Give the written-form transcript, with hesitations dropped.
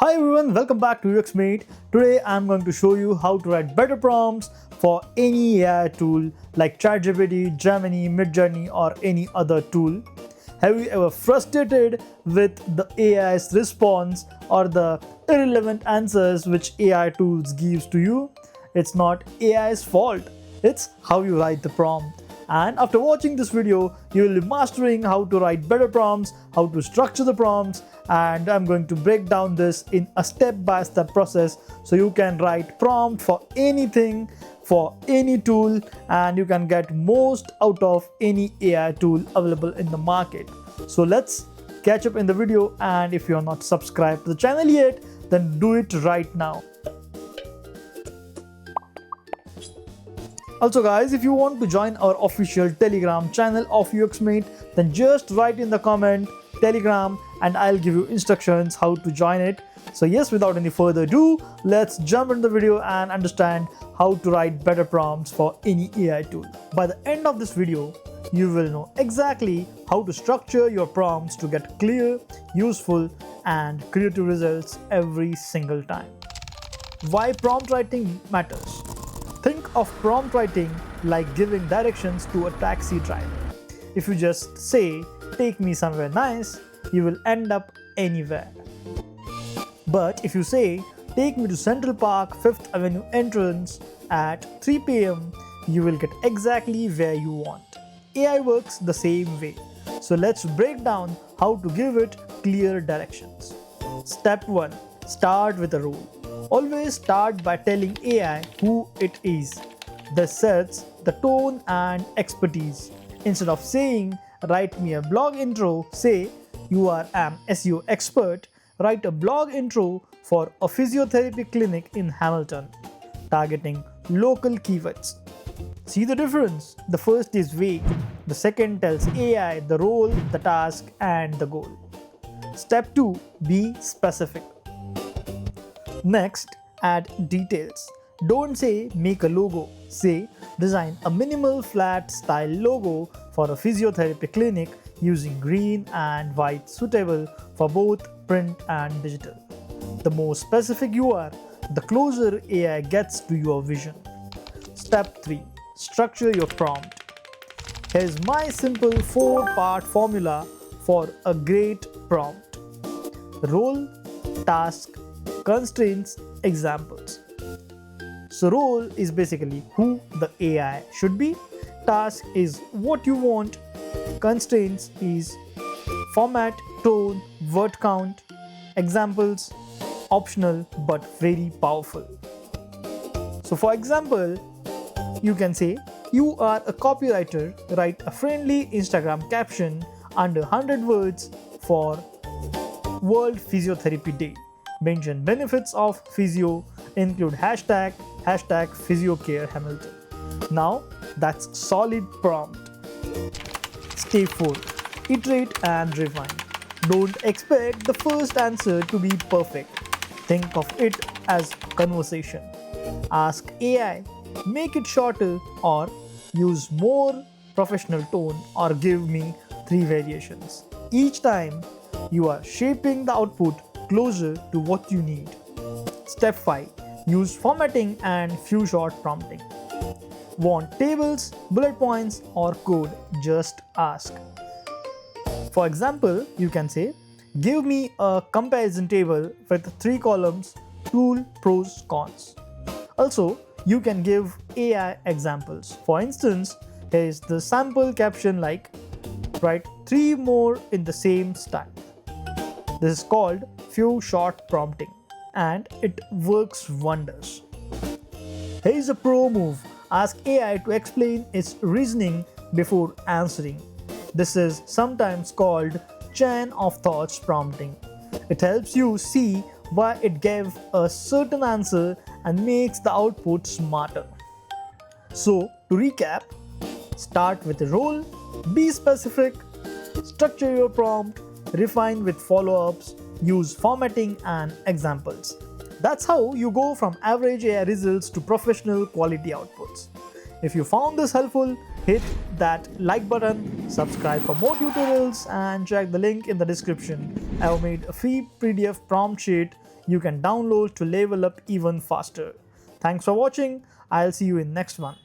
Hi everyone, welcome back to UXMate. Today I'm going to show you how to write better prompts for any AI tool like ChatGPT, Gemini, Midjourney or any other tool. Have you ever frustrated with the AI's response or the irrelevant answers which AI tools gives to you? It's not AI's fault, it's how you write the prompt. And after watching this video, you will be mastering how to write better prompts, how to structure the prompts, and I'm going to break down this in a step-by-step process so you can write prompt for anything, for any tool, and you can get most out of any AI tool available in the market. So let's catch up in the video, and if you're not subscribed to the channel yet, then do it right now. Also guys, if you want to join our official Telegram channel of UXMate, then just write in the comment Telegram and I'll give you instructions how to join it. So yes, without any further ado, let's jump into the video and understand how to write better prompts for any AI tool. By the end of this video, you will know exactly how to structure your prompts to get clear, useful and creative results every single time. Why prompt writing matters? Think of prompt writing like giving directions to a taxi driver. If you just say, "Take me somewhere nice," you will end up anywhere. But if you say, "Take me to Central Park 5th Avenue entrance at 3 p.m., you will get exactly where you want. AI works the same way. So let's break down how to give it clear directions. Step 1. Start with a rule. Always start by telling AI who it is. This sets the tone and expertise. Instead of saying, "Write me a blog intro," say, "You are an SEO expert. Write a blog intro for a physiotherapy clinic in Hamilton," targeting local keywords. See the difference? The first is vague. The second tells AI the role, the task, and the goal. Step 2. Be specific. Next, add details. Don't say "make a logo." Say, "Design a minimal flat style logo for a physiotherapy clinic using green and white, suitable for both print and digital." The more specific you are, the closer AI gets to your vision. Step 3. Structure your prompt. Here's my simple 4-part formula for a great prompt. Role, task, constraints, examples. So role is basically who the AI should be. Task is what you want. Constraints is format, tone, word count. Examples, optional but very powerful. So for example, you can say, "You are a copywriter, write a friendly Instagram caption under 100 words for World Physiotherapy Day. Mention benefits of physio, include hashtag PhysioCareHamilton." Now that's solid prompt. Step 4. Iterate and refine. Don't expect the first answer to be perfect. Think of it as conversation. Ask AI, "Make it shorter," or "Use more professional tone," or "Give me 3 variations." Each time you are shaping the output closer to what you need. Step 5. Use formatting and few short prompting. Want tables, bullet points, or code? Just ask. For example, you can say, "Give me a comparison table with 3 columns, tool, pros, cons." Also, you can give AI examples. For instance, here is the sample caption like, "Write 3 more in the same style." This is called few short prompting and it works wonders. Here is a pro move. Ask AI to explain its reasoning before answering. This is sometimes called chain of thoughts prompting. It helps you see why it gave a certain answer and makes the output smarter. So, to recap, start with a role, be specific, structure your prompt, refine with follow-ups, use formatting and examples. That's how you go from average AI results to professional quality outputs. If you found this helpful, hit that like button, subscribe for more tutorials and check the link in the description. I have made a free PDF prompt sheet you can download to level up even faster. Thanks for watching. I'll see you in next one.